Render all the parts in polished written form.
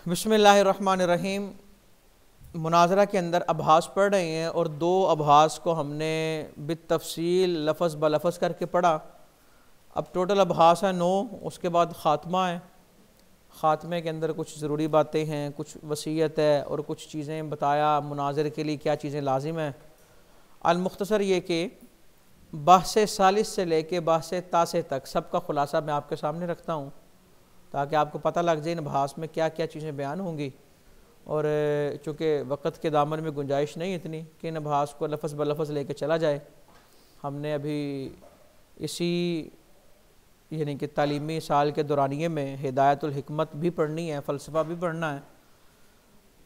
बिस्मिल्लाहिर्रहमानिर्रहीम। मुनाजरा के अंदर अभास पढ़ रहे हैं और दो अभास को हमने बितफसील लफ्ज़ ब लफ्ज़ करके पढ़ा। अब टोटल अभास है 9, उसके बाद ख़ात्मा है। ख़ात्मे के अंदर कुछ ज़रूरी बातें हैं, कुछ वसीयत है और कुछ चीज़ें बताया मुनाजरे के लिए क्या चीज़ें लाजिम हैं। अल-मुख्तसर ये कि बहसे सालिस से लेके बहसे तासे तक सबका ख़ुलासा मैं आपके सामने रखता हूँ ताकि आपको पता लग जाए इन अभास में क्या क्या चीज़ें बयान होंगी। और चूँकि वक़्त के दामन में गुंजाइश नहीं इतनी कि इन अभास को लफ्ज़ ब लफ्ज़ लेके चला जाए, हमने अभी इसी यानी कि तालीमी साल के दौरानिए में हिदायतुल हिकमत भी पढ़नी है, फ़लसफ़ा भी पढ़ना है।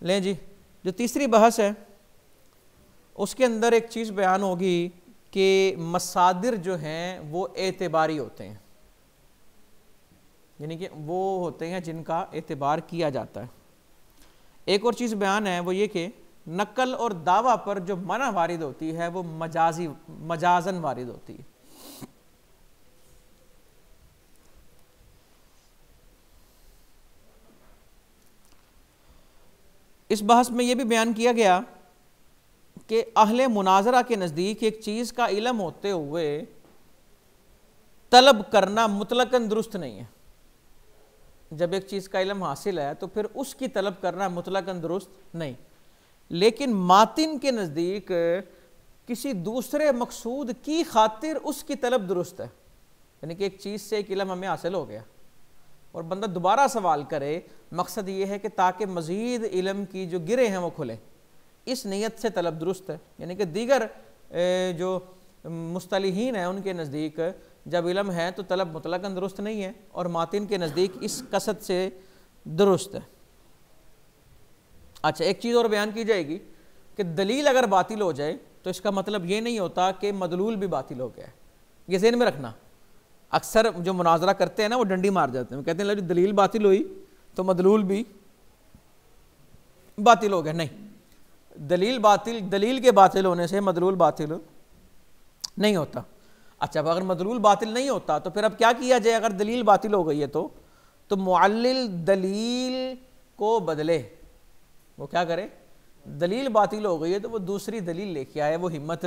लें जी, जो तीसरी बहस है उसके अंदर एक चीज़ बयान होगी कि मसादिर जो हैं वो एतबारी होते हैं, यानी कि वो होते हैं जिनका एतबार किया जाता है। एक और चीज़ बयान है वो ये कि नकल और दावा पर जो मना वारिद होती है वो मजाजन वारिद होती है। इस बहस में ये भी बयान किया गया कि अहले मुनाजरा के नज़दीक एक चीज़ का इल्म होते हुए तलब करना मुतलकन दुरुस्त नहीं है। जब एक चीज़ का इल्म हासिल है तो फिर उसकी तलब करना मुतलकन दुरुस्त नहीं, लेकिन मातिन के नज़दीक किसी दूसरे मकसूद की खातिर उसकी तलब दुरुस्त है। यानी कि एक चीज़ से एक इल्म हमें हासिल हो गया और बंदा दोबारा सवाल करे, मकसद ये है कि ताकि मज़ीद इल्म की जो गिरे हैं वो खुले, इस नीयत से तलब दुरुस्त है। यानी कि दीगर जो मुस्तलिहीन है उनके नज़दीक जब इल्म है तो तलब मुतलकन दुरुस्त नहीं है और मातिन के नज़दीक इस कसद से दुरुस्त है। अच्छा, एक चीज़ और बयान की जाएगी कि दलील अगर बातिल हो जाए तो इसका मतलब ये नहीं होता कि मदलूल भी बातिल हो गया है। ये ज़हन में रखना। अक्सर जो मुनाजरा करते हैं ना वो डंडी मार जाते हैं, कहते हैं दलील बातिल हुई तो मदलूल भी बातिल हो गया। नहीं, दलील के बातिल होने से मदलूल बातिल नहीं होता। अच्छा, अब अगर मदलूल बातिल नहीं होता तो फिर अब क्या किया जाए? अगर दलील बातिल हो गई है तो मुअल्लिल दलील को बदले। वो क्या करे? दलील बातिल हो गई है तो वो दूसरी दलील लेके आए, वो हिम्मत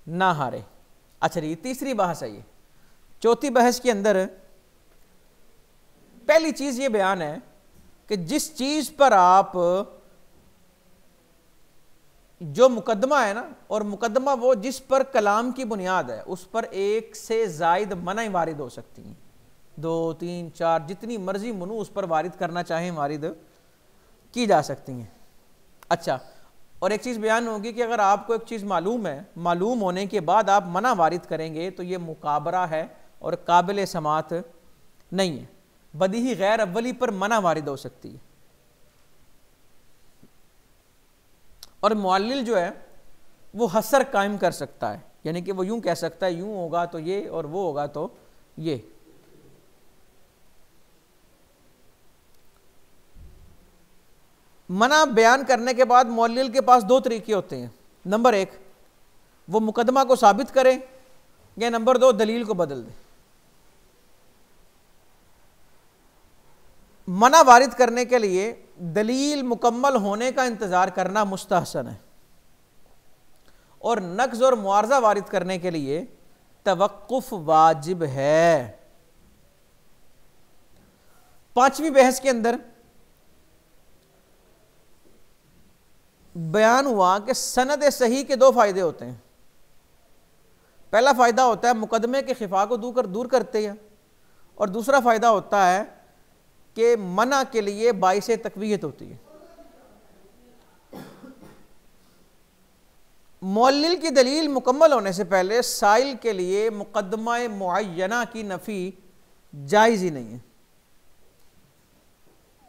ना हारे। अच्छा, ये तीसरी बहस है। ये चौथी बहस के अंदर पहली चीज ये बयान है कि जिस चीज पर आप जो मुकदमा है ना, और मुकदमा वो जिस पर कलाम की बुनियाद है, उस पर एक से जायद मनाएं वारिद हो सकती हैं, 2, 3, 4 जितनी मर्जी मनु उस पर वारिद करना चाहें वारिद की जा सकती हैं। अच्छा, और एक चीज़ बयान होगी कि अगर आपको एक चीज़ मालूम है, मालूम होने के बाद आप मना वारिद करेंगे तो ये मुकाबरा है और काबिल समात नहीं है। बदीही गैर अव्वली पर मना वारिद हो सकती है। और मुअल्लिल जो है वो हसर कायम कर सकता है, यानी कि वो यूं कह सकता है यूं होगा तो ये और वो होगा तो ये। मना बयान करने के बाद मुअल्लिल के पास 2 तरीके होते हैं। नंबर 1, वो मुकदमा को साबित करे, या नंबर 2 दलील को बदल दे। मना वारिद करने के लिए दलील मुकम्मल होने का इंतजार करना मुस्तहसन है और नक्ज़ और मुआरजा वारिद करने के लिए तवक्कुफ वाजिब है। 5वीं बहस के अंदर बयान हुआ कि सनद सही के 2 फायदे होते हैं। पहला फायदा होता है मुकदमे के खिफा को दूर करते हैं, और दूसरा फायदा होता है कि मना के लिए बाइसे तकवीयत होती है। मुअल्लिल की दलील मुकम्मल होने से पहले साइल के लिए मुकदमा मुअय्यना की नफ़ी जायज़ ही नहीं है,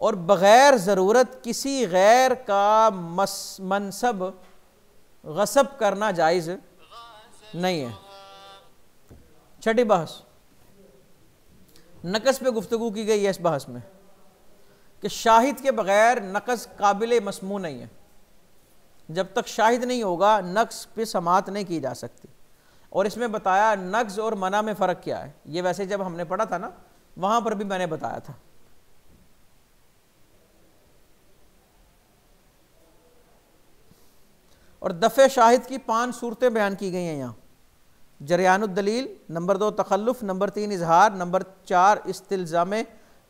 और बग़ैर ज़रूरत किसी गैर का मनसब गसब करना जायज़ नहीं है। छठी बहस, नक़स पे गुफ्तगू की गई है इस बहस में कि शाहिद के बग़ैर नक़स काबिल मस्मू नहीं है। जब तक शाहिद नहीं होगा नक़्स पे समात नहीं की जा सकती। और इसमें बताया नक़्स और मना में फ़र्क क्या है। ये वैसे जब हमने पढ़ा था ना वहाँ पर भी मैंने बताया था। और दफ़े शाहिद की 5 सूरतें बयान की गई हैं यहाँ। जरियानुद्दलील, नंबर 2 तखल्लुफ़, नंबर 3 इजहार, नंबर 4 इस्तिल्ज़ाम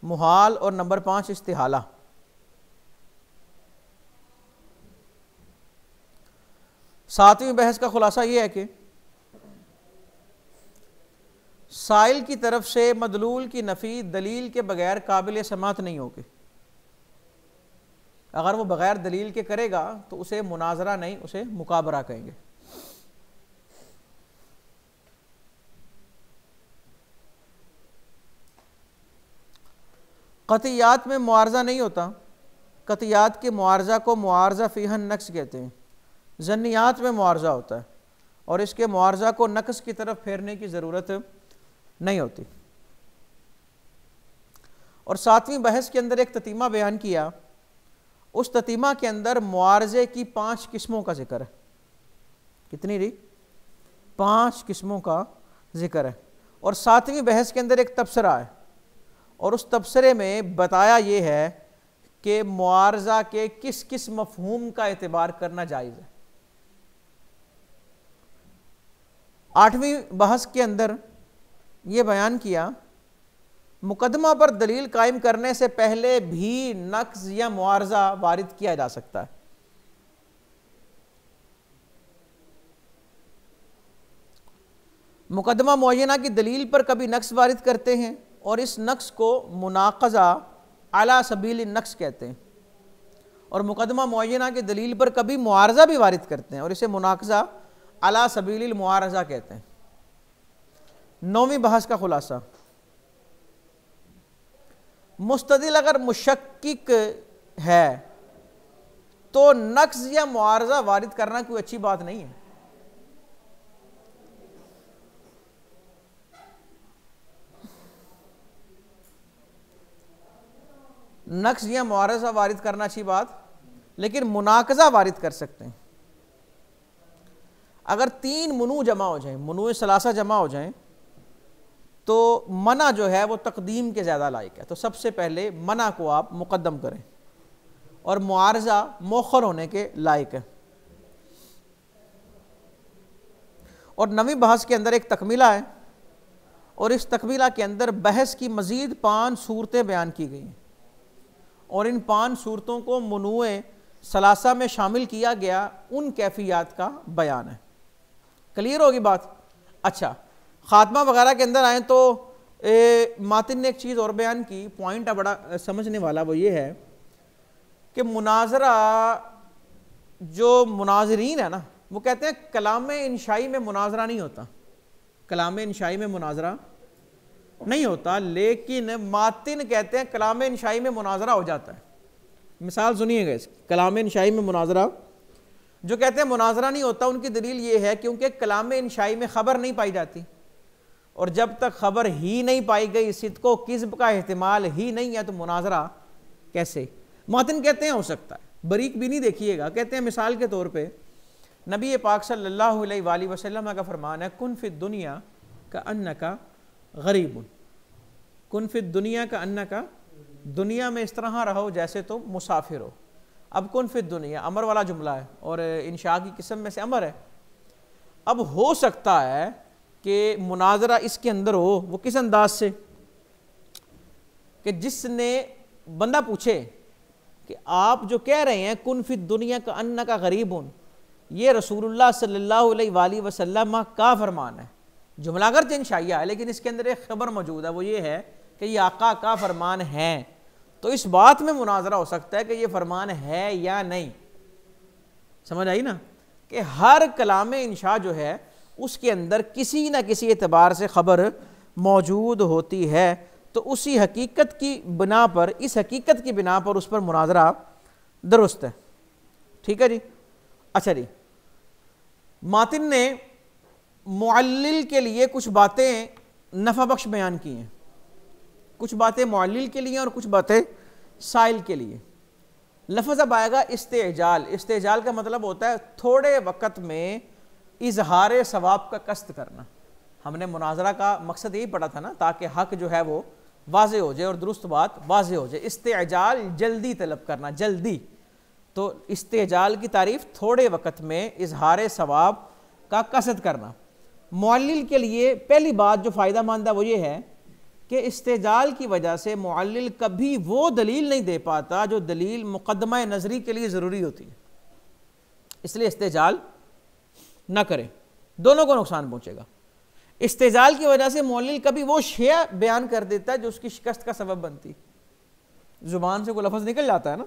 मुहाल और नंबर 5 इस्तिहाला। सातवीं बहस का खुलासा यह है कि साइल की तरफ से मदलूल की नफ़ी दलील के बगैर काबिल समात नहीं होगी। अगर वो बगैर दलील के करेगा तो उसे मुनाजरा नहीं, उसे मुकाबरा कहेंगे। क़तियात में मुआरजा नहीं होता। क़तियात के मुआरजा को मुआरजा फ़ीहन नक्स कहते हैं। ज़न्नियात में मुआरजा होता है और इसके मुआरजा को नक्स की तरफ फेरने की ज़रूरत नहीं होती। और सातवीं बहस के अंदर एक ततीमा बयान किया, उस ततीमा के अंदर मुआरजे की 5 किस्मों का जिक्र है। कितनी रही? 5 किस्मों का जिक्र है। और सातवीं बहस के अंदर एक तबसरा है और उस तबसरे में बताया ये है कि मुआरजा के किस किस मफहूम का एतबार करना जायज़ है। आठवीं बहस के अंदर ये बयान किया, मुकदमा पर दलील कायम करने से पहले भी नक्स या मुआरजा वारिद किया जा सकता है। मुकदमा मुअय्यना की दलील पर कभी नक्स वारिद करते हैं और इस नक्स को मुनाक़ज़ा अला सबील नक्स कहते हैं, और मुकदमा मुअय्यना की दलील पर कभी मुआरजा भी वारिद करते हैं और इसे मुनाक़ज़ा अला सबील मुआरजा कहते हैं। नौवीं बहस का खुलासा, मुस्तदिल अगर मुशक्किक है तो नक्स या मुआरजा वारिद करना कोई अच्छी बात नहीं है। नक्स या मुआरजा वारिद करना अच्छी बात, लेकिन मुनाक़ज़ा वारिद कर सकते हैं। अगर 3 मनु जमा हो जाएं, मनु सलासा जमा हो जाएं, तो मना जो है वो तकदीम के ज़्यादा लायक है, तो सबसे पहले मना को आप मुक़द्दम करें और मुआरजा मौखर होने के लायक है। और नवीं बहस के अंदर एक तकमीला है और इस तकमीला के अंदर बहस की मज़ीद 5 सूरतें बयान की गई हैं और इन 5 सूरतों को मनुए सलासा में शामिल किया गया, उन कैफियत का बयान है। क्लियर होगी बात? अच्छा, ख़ात्मा वगैरह के अंदर आए तो मातिन ने एक चीज़ और बयान की, पॉइंट है बड़ा समझने वाला, वो ये है कि मुनाजरा जो मुनाजरीन है ना, वो कहते हैं कलाम इंशाई में मुनाजरा नहीं होता, कलाम इंशाई में मुनाजरा नहीं होता, लेकिन मातिन कहते हैं कलाम इंशाई में मुनाजरा हो जाता है। मिसाल सुनिएगा इसकी, कलाम इंशाई में मुनाजरा, जो कहते हैं मुनाजरा नहीं होता उनकी दलील ये है क्योंकि कलाम इंशाई में ख़बर नहीं पाई जाती, और जब तक ख़बर ही नहीं पाई गई, सिद्क़ व किज़्ब का एहतिमाल ही नहीं है, तो मुनाजरा कैसे? मातिन कहते हैं हो सकता है, बरीक भी नहीं देखिएगा, कहते हैं मिसाल के तौर पे नबी पाक सल्लल्लाहु अलैहि वसल्लम का फरमान है, कुन फिद दुनिया का अन्नका गरीबुन, कुन फिद दुनिया का अन्नका, दुनिया में इस तरह रहो जैसे तुम मुसाफिर हो। अब कुन फिद दुनिया अमर वाला जुमला है और इंशा की किस्म में से अमर है। अब हो सकता है कि मुनाजरा इसके अंदर हो, वो किस अंदाज से कि जिसने बंदा पूछे कि आप जो कह रहे हैं कुन फिद दुनिया का अन्ना का गरीबुन, ये रसूलुल्लाह सल्लल्लाहु अलैहि वसल्लम का फरमान है। जुमला अगर इंशाइया है लेकिन इसके अंदर एक खबर मौजूद है, वो ये है कि ये आका का फरमान है, तो इस बात में मुनाजरा हो सकता है कि ये फरमान है या नहीं। समझ आई ना, कि हर कलाम इंशा जो है उसके अंदर किसी न किसी एतबार से ख़बर मौजूद होती है, तो उसी हकीकत की बिना पर, इस हकीकत की बिना पर उस पर मुनाजरा दुरुस्त है। ठीक है जी। अच्छा जी, मातिन ने मुअल्लिल के लिए कुछ बातें नफ़ा बख्श बयान की हैं, कुछ बातें मुअल्लिल के लिए और कुछ बातें साइल के लिए। लफ्ज़ अब आएगा इस्तेजाल। इस्तेजाल का मतलब होता है थोड़े वक़्त में इजहार सवाब का कस्त करना। हमने मुनाजरा का मकसद यही पढ़ा था ना, ताकि हक जो है वो वाज़े हो जाए और दुरुस्त बात वाज़े हो जाए। इस्तेजाल जल्दी तलब करना, जल्दी, तो इस्तेजाल की तारीफ़ थोड़े वक़्त में इजहार सवाब का कसद करना। मुअल्लिल के लिए पहली बात जो फ़ायदा मंद है वो ये है कि इस्तेजाल की वजह से मुअल्लिल कभी वो दलील नहीं दे पाता जो दलील मुक़द्दमा नज़री के लिए ज़रूरी होती है, इसलिए इस्तेजाल ना करें, दोनों को नुकसान पहुँचेगा। इस्तेजाल की वजह से मुअल्लिल कभी वो शेय बयान कर देता है जो उसकी शिकस्त का सबब बनती, ज़ुबान से कोई लफ्ज़ निकल जाता है ना।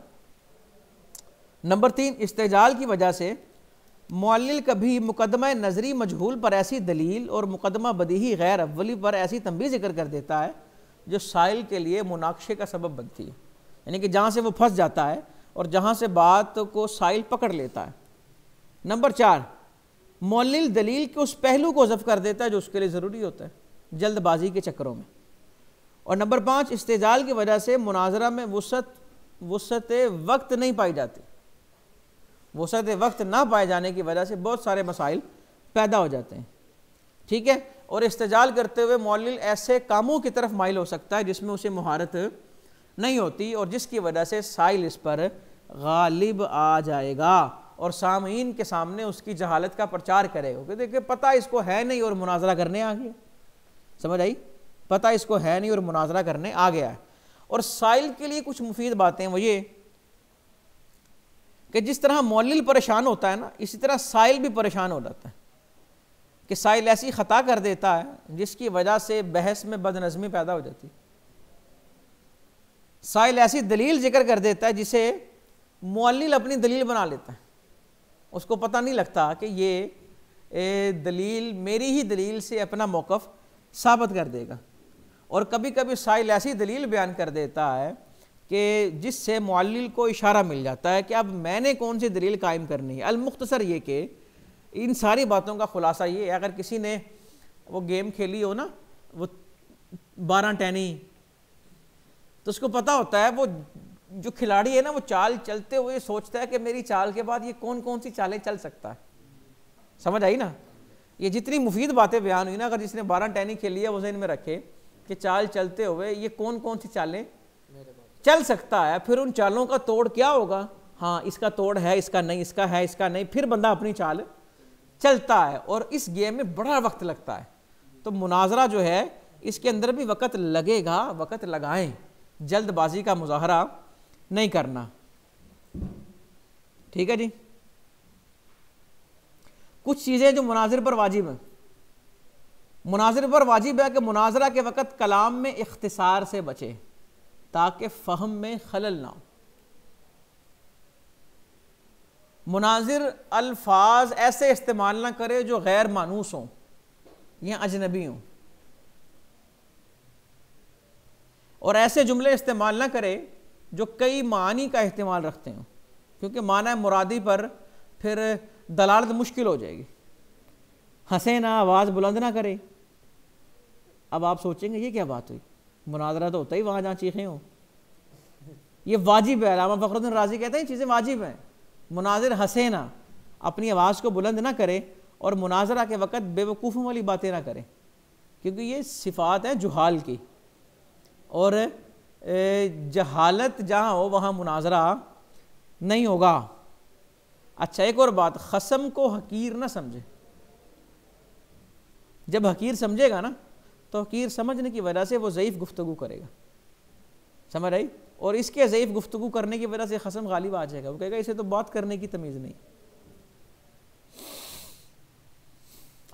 नंबर 3, इस्तेजाल की वजह से मुअल्लिल कभी मुक़द्दमा नज़री मजहूल पर ऐसी दलील और मुक़द्दमा बदीही गैर अव्वली पर ऐसी तंबीह ज़िक्र कर देता है जो साइल के लिए मुनाक़शे का सबब बनती है, यानी कि जहाँ से वो फंस जाता है और जहाँ से बात को साइल पकड़ लेता है। नंबर 4, मुअल्लिल दलील के उस पहलू को ज़ब्त कर देता है जो उसके लिए ज़रूरी होता है जल्दबाजी के चक्करों में। और नंबर 5, इस्तेजाल की वजह से मुनाजरा में वुसअत वक्त नहीं पाई जाती, वुसअत वक्त ना पाए जाने की वजह से बहुत सारे मसाइल पैदा हो जाते हैं, ठीक है। और इस्तेजाल करते हुए मुअल्लिल ऐसे कामों की तरफ माइल हो सकता है जिसमें उसे महारत नहीं होती और जिसकी वजह से साइल इस पर गालिब आ जाएगा और सामीन के सामने उसकी जहालत का प्रचार करेगा कि देखिए पता इसको है नहीं और मुनाजरा करने आ गया। समझ आई? पता इसको है नहीं और मुनाजरा करने आ गया है। और साइल के लिए कुछ मुफीद बातें वो ये कि जिस तरह मुअल्लिल परेशान होता है ना, इसी तरह साइल भी परेशान हो जाता है कि साइल ऐसी ख़ता कर देता है जिसकी वजह से बहस में बदनज़मी पैदा हो जाती है। साइल ऐसी दलील जिक्र कर देता है जिसे मुअल्लिल अपनी दलील बना लेता है, उसको पता नहीं लगता कि ये दलील मेरी ही दलील से अपना मौक़िफ़ साबित कर देगा। और कभी कभी साइल ऐसी दलील बयान कर देता है कि जिससे मुअल्लिल को इशारा मिल जाता है कि अब मैंने कौन सी दलील कायम करनी है। अल-मुख्तसर ये कि इन सारी बातों का खुलासा ये है, अगर किसी ने वो गेम खेली हो ना, वो 12 टैनी, तो उसको पता होता है वो जो खिलाड़ी है ना वो चाल चलते हुए सोचता है कि मेरी चाल के बाद ये कौन कौन सी चालें चल सकता है। समझ आई ना? ये जितनी मुफीद बातें बयान हुई ना, अगर जिसने 12 टैनी खेली है वो ज़हन में रखे कि चाल चलते हुए ये कौन कौन सी चालें चल सकता है, फिर उन चालों का तोड़ क्या होगा, हाँ इसका तोड़ है, इसका नहीं, इसका है, इसका नहीं, फिर बंदा अपनी चाल चलता है। और इस गेम में बड़ा वक्त लगता है। तो मुनाजरा जो है इसके अंदर भी वक़्त लगेगा, वक़्त लगाएं, जल्दबाजी का मुजाहरा नहीं करना, ठीक है जी। कुछ चीज़ें जो मुनाजिर पर वाजिब हैं। मुनाजिर पर वाजिब है कि मुनाजरा के वक़्त कलाम में इख्तिसार से बचे ताकि फ़हम में खलल ना हो। मुनाजिर अल्फाज ऐसे इस्तेमाल ना करे जो गैर मानूस हों या अजनबी हों, और ऐसे जुमले इस्तेमाल ना करे जो कई मानी का इस्तेमाल रखते हों, क्योंकि माना मुरादी पर फिर दलालत मुश्किल हो जाएगी। हंसे ना, आवाज़ बुलंद ना करे। अब आप सोचेंगे ये क्या बात हुई, मुनाजरा तो होता ही वहाँ जहाँ चीखें हों। ये वाजिब है, अल्लामा फ़खरुद्दीन राज़ी कहते हैं चीज़ें वाजिब हैं। मुनाजिर हंसे ना, अपनी आवाज़ को बुलंद ना करे और मुनाजरा के वक़्त बेवकूफ़ों वाली बातें ना करें, क्योंकि ये सिफ़ात है जुहाल की, और जहालत जहाँ हो वहाँ मुनाजरा नहीं होगा। अच्छा, एक और बात, ख़सम को हकीर ना समझे। जब हकीर समझेगा ना तो हकीर समझने की वजह से वो ज़ईफ़ गुफ्तगू करेगा। समझ आई? और इसके ज़ईफ़ गुफ्तगू करने की वजह से ख़सम गालिब आ जाएगा। वो कहेगा इसे तो बात करने की तमीज़ नहीं।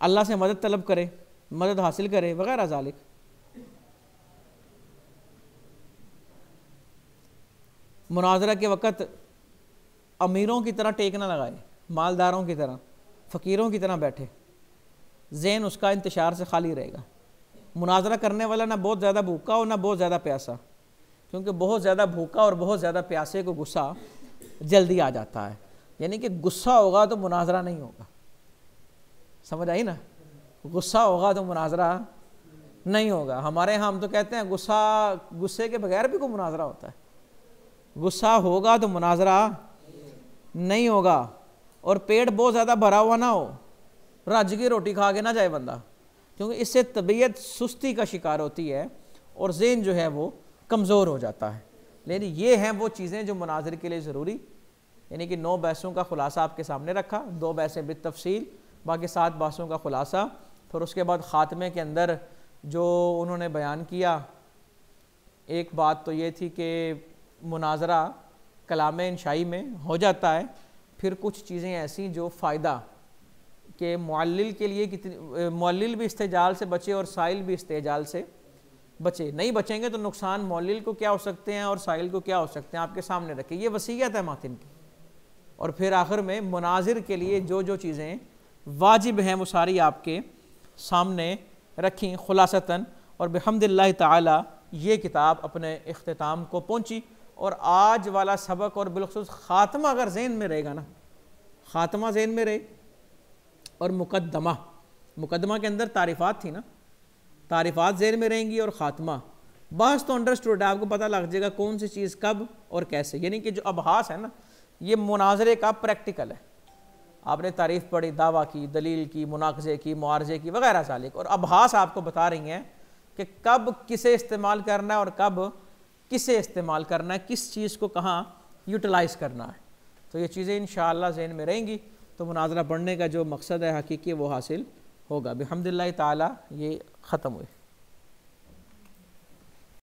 अल्लाह से मदद तलब करे, मदद हासिल करे वगैरह ज़ालिक। मुनाजरा के वक़्त अमीरों की तरह टेक ना लगाए, मालदारों की तरह, फ़कीरों की तरह बैठे, ज़हन उसका इंतशार से खाली रहेगा। मुनाजरा करने वाला ना बहुत ज़्यादा भूखा हो ना बहुत ज़्यादा प्यासा, क्योंकि बहुत ज़्यादा भूखा और बहुत ज़्यादा प्यासे को गुस्सा जल्दी आ जाता है। यानी कि गुस्सा होगा तो मुनाजरा नहीं होगा। समझ आई ना? गुस्सा होगा तो मुनाजरा नहीं होगा। हमारे यहाँ हम तो कहते हैं गुस्से के बगैर भी कोई मुनाजरा होता है। गुस्सा होगा तो मुनाजरा नहीं होगा। और पेट बहुत ज़्यादा भरा हुआ ना हो, रज की रोटी खा के ना जाए बंदा, क्योंकि इससे तबीयत सुस्ती का शिकार होती है और ज़हन जो है वो कमज़ोर हो जाता है। लेकिन ये हैं वो चीज़ें जो मुनाजिर के लिए ज़रूरी यानी कि 9 बहसों का खुलासा आपके सामने रखा, 2 बहसें बितफसील, बाकी 7 बहसों का खुलासा। फिर उसके बाद ख़ात्मे के अंदर जो उन्होंने बयान किया, एक बात तो ये थी कि मुनाजरा कलाम इंशाई में हो जाता है, फिर कुछ चीज़ें ऐसी जो फ़ायदा कि मुअल्लिल के लिए कितनी, मुअल्लिल भी इस्तेजाल से बचे और साइल भी इस्तेजाल से बचे। नहीं बचेंगे तो नुकसान मुअल्लिल को क्या हो सकते हैं और साइल को क्या हो सकते हैं, आपके सामने रखें। ये वसीयत है मातिन की। और फिर आखिर में मुनाजिर के लिए जो जो चीज़ें वाजिब हैं वो सारी आपके सामने रखी खुलासतन। और बिहम्दिल्लाह ताला ये किताब अपने इख्तिताम को पहुँची। और आज वाला सबक और बिलखुसूस ख़ात्मा अगर ज़हन में रहेगा ना, ख़ात्मा ज़हन में रहे और मुकद्दमा के अंदर तारीफ़ात थी ना, तारीफ़ात ज़हन में रहेंगी और ख़ात्मा बस तो अंडरस्टूड है, आपको पता लग जाएगा कौन सी चीज़ कब और कैसे। यानी कि जो अबहास है ना, ये मुनाजरे का प्रैक्टिकल है। आपने तारीफ़ पढ़ी, दावा की, दलील की, मुनाक़ज़े की, मुआरज़े की वगैरह सालिक, और अबहास आपको बता रही हैं कि कब किसे इस्तेमाल करना है और कब किसे इस्तेमाल करना है, किस चीज़ को कहाँ यूटिलाइज़ करना है। तो ये चीज़ें इंशाअल्लाह ज़हन में रहेंगी तो मुनाज़रा पढ़ने का जो मकसद है हकीकी वो हासिल होगा। बिहम्दिल्लाह ताला ये ख़त्म हुए।